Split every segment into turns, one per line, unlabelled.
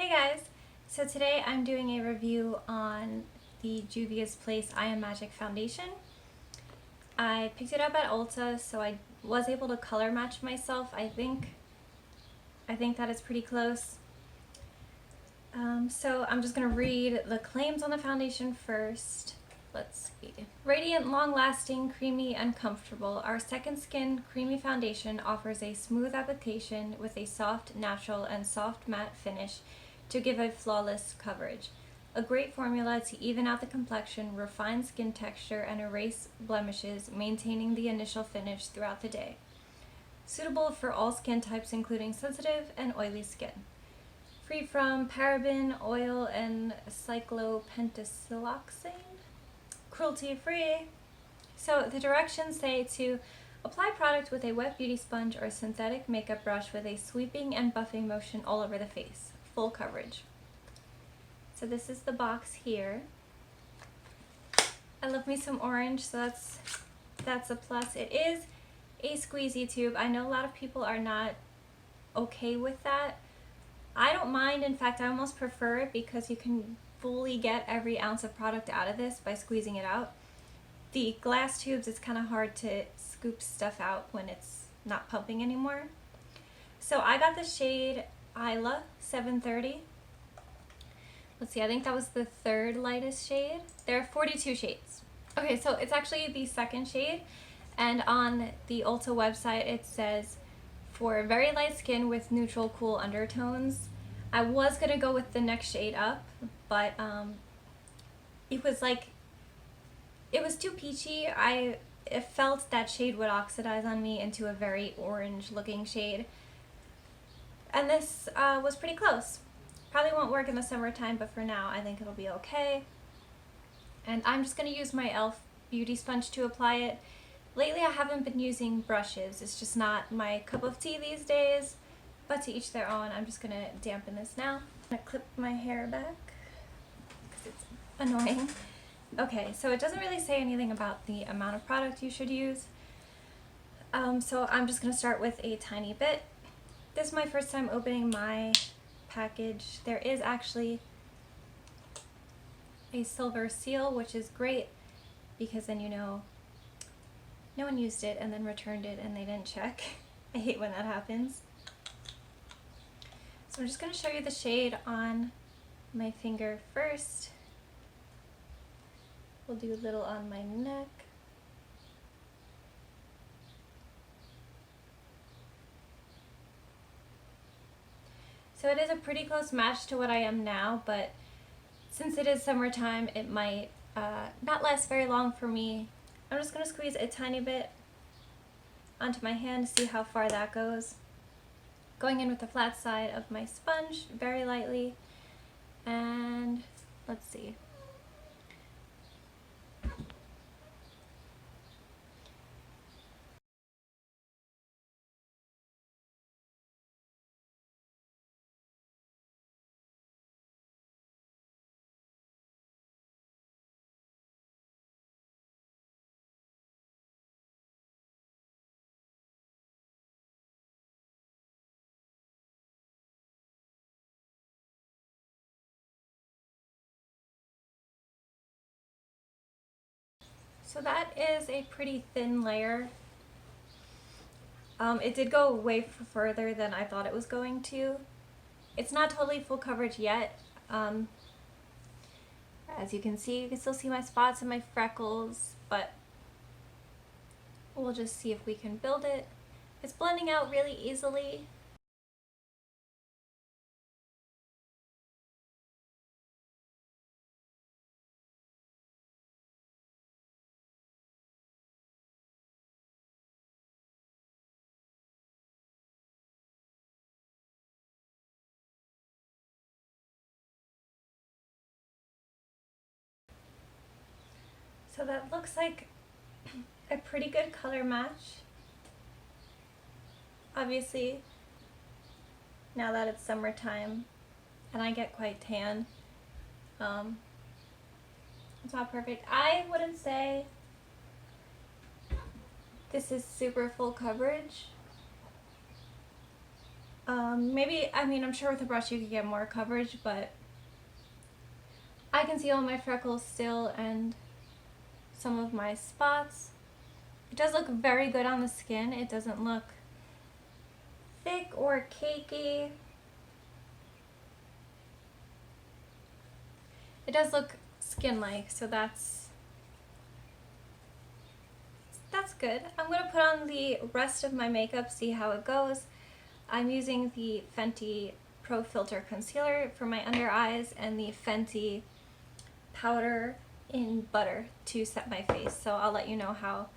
Hey guys! So today I'm doing a review on the Juvias Place I Am Magic foundation. I picked it up at Ulta, so I was able to color match myself. I think that is pretty close. So I'm just going to read the claims on the foundation first. Let's see. Radiant, long-lasting, creamy, and comfortable, our Second Skin Creamy Foundation offers a smooth application with a soft, natural, and soft matte finish to give a flawless coverage. A great formula to even out the complexion, refine skin texture, and erase blemishes, maintaining the initial finish throughout the day. Suitable for all skin types, including sensitive and oily skin. Free from paraben, oil, and cyclopentasiloxane. Cruelty-free. So the directions say to apply product with a wet beauty sponge or synthetic makeup brush with a sweeping and buffing motion all over the face. Full coverage. So this is the box here. I love me some orange, so that's a plus. It is a squeezy tube. I know a lot of people are not okay with that. I don't mind. In fact, I almost prefer it because you can fully get every ounce of product out of this by squeezing it out. The glass tubes, it's kind of hard to scoop stuff out when it's not pumping anymore. So I got the shade Isla 730. Let's see, I think that was the third lightest shade. There are 42 shades. Okay, so it's actually the second shade, and on the Ulta website it says for very light skin with neutral cool undertones. I was gonna go with the next shade up, but it was too peachy. It felt that shade would oxidize on me into a very orange looking shade. And this was pretty close. Probably won't work in the summertime, but for now I think it'll be okay. And I'm just gonna use my e.l.f. beauty sponge to apply it. Lately I haven't been using brushes. It's just not my cup of tea these days, but to each their own. I'm just gonna dampen this now. I'm gonna clip my hair back because it's annoying. Okay, so it doesn't really say anything about the amount of product you should use. So I'm just gonna start with a tiny bit. This is my first time opening my package. There is actually a silver seal, which is great because then you know no one used it and then returned it and they didn't check. I hate when that happens. So I'm just going to show you the shade on my finger first. We'll do a little on my neck. So it is a pretty close match to what I am now, but since it is summertime, it might not last very long for me. I'm just going to squeeze a tiny bit onto my hand to see how far that goes. Going in with the flat side of my sponge, very lightly, and let's see. So that is a pretty thin layer. It did go way further than I thought it was going to. It's not totally full coverage yet. As you can still see my spots and my freckles, but we'll just see if we can build it. It's blending out really easily. So that looks like a pretty good color match. Obviously, now that it's summertime and I get quite tan, it's not perfect. I wouldn't say this is super full coverage. Maybe, I mean, I'm sure with a brush you could get more coverage, but I can see all my freckles still and some of my spots. It does look very good on the skin. It doesn't look thick or cakey. It does look skin-like, so that's good. I'm going to put on the rest of my makeup, see how it goes. I'm using the Fenty Pro Filter Concealer for my under eyes and the Fenty powder in butter to set my face, so I'll let you know how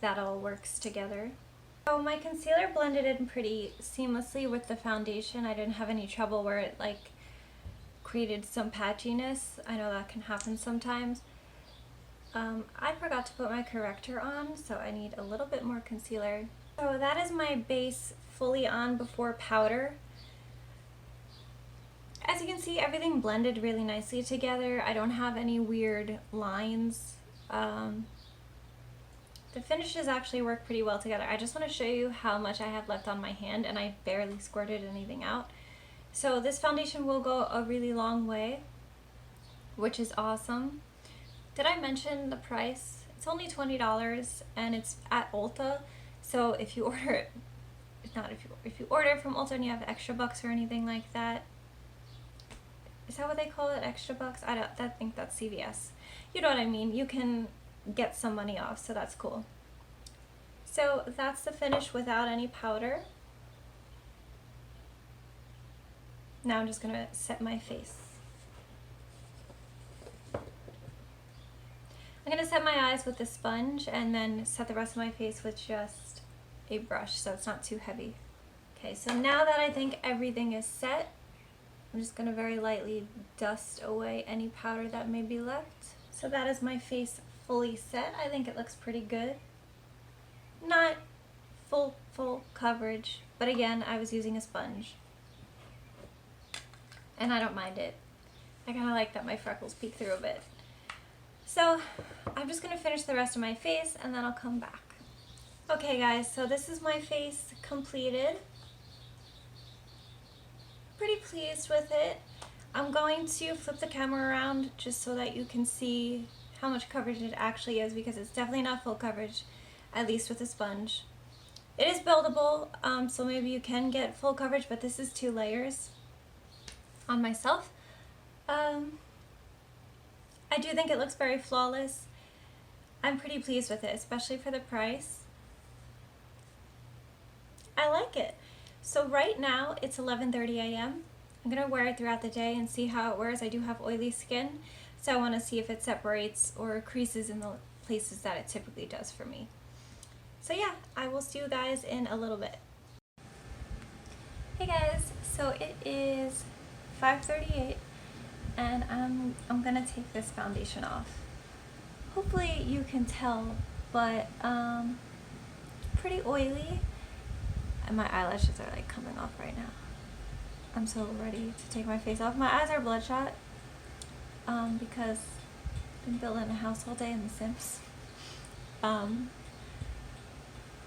that all works together. So my concealer blended in pretty seamlessly with the foundation. I didn't have any trouble where it like created some patchiness. I know that can happen sometimes. I forgot to put my corrector on, so I need a little bit more concealer. So that is my base fully on before powder. As you can see, everything blended really nicely together. I don't have any weird lines. The finishes actually work pretty well together. I just want to show you how much I have left on my hand, and I barely squirted anything out. So this foundation will go a really long way, which is awesome. Did I mention the price? It's only $20 and it's at Ulta. So if you order it, if you order it from Ulta and you have extra bucks or anything like that, is that what they call it, extra bucks? I think that's CVS. You know what I mean? You can get some money off, so that's cool. So that's the finish without any powder. Now I'm just gonna set my face. I'm gonna set my eyes with a sponge and then set the rest of my face with just a brush so it's not too heavy. Okay, so now that I think everything is set, I'm just gonna very lightly dust away any powder that may be left. So that is my face fully set. I think it looks pretty good. Not full coverage, but again, I was using a sponge. And I don't mind it. I kind of like that my freckles peek through a bit. So I'm just going to finish the rest of my face and then I'll come back. Okay guys, so this is my face completed. Pretty pleased with it. I'm going to flip the camera around just so that you can see how much coverage it actually is, because it's definitely not full coverage, at least with a sponge. It is buildable, so maybe you can get full coverage, but this is 2 layers on myself. I do think it looks very flawless. I'm pretty pleased with it, especially for the price. I like it. So right now it's 11:30 a.m. I'm gonna wear it throughout the day and see how it wears. I do have oily skin, so I want to see if it separates or creases in the places that it typically does for me. So yeah, I will see you guys in a little bit. Hey guys, so it is 5:38 and I'm gonna take this foundation off. Hopefully you can tell, but pretty oily, and my eyelashes are like coming off right now. I'm so ready to take my face off. My eyes are bloodshot because I've been building a house all day in The Sims.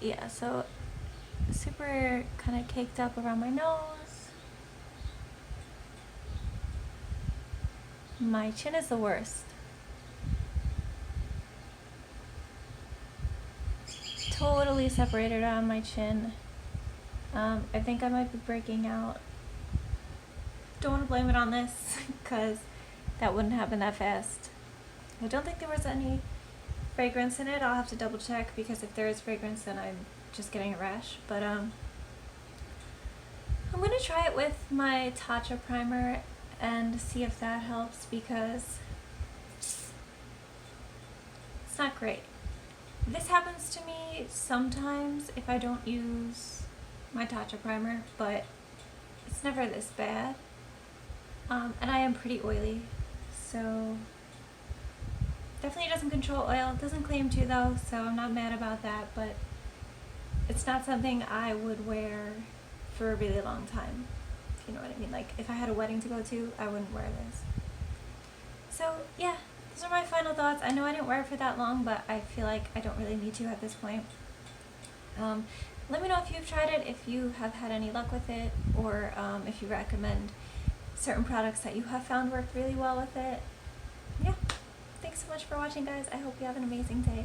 Yeah, so super kind of caked up around my nose. My chin is the worst. Totally separated around my chin. I think I might be breaking out. Don't want to blame it on this because that wouldn't happen that fast. I don't think there was any fragrance in it. I'll have to double check, because if there is fragrance then I'm just getting a rash. But I'm going to try it with my Tatcha primer and see if that helps, because it's not great. This happens to me sometimes if I don't use my Tatcha primer, but it's never this bad. And I am pretty oily, so definitely doesn't control oil. It doesn't claim to though, so I'm not mad about that, but it's not something I would wear for a really long time, if you know what I mean. Like if I had a wedding to go to, I wouldn't wear this. So yeah, those are my final thoughts. I know I didn't wear it for that long, but I feel like I don't really need to at this point. let me know if you've tried it, if you have had any luck with it, or if you recommend certain products that you have found work really well with it. Yeah, thanks so much for watching, guys. I hope you have an amazing day.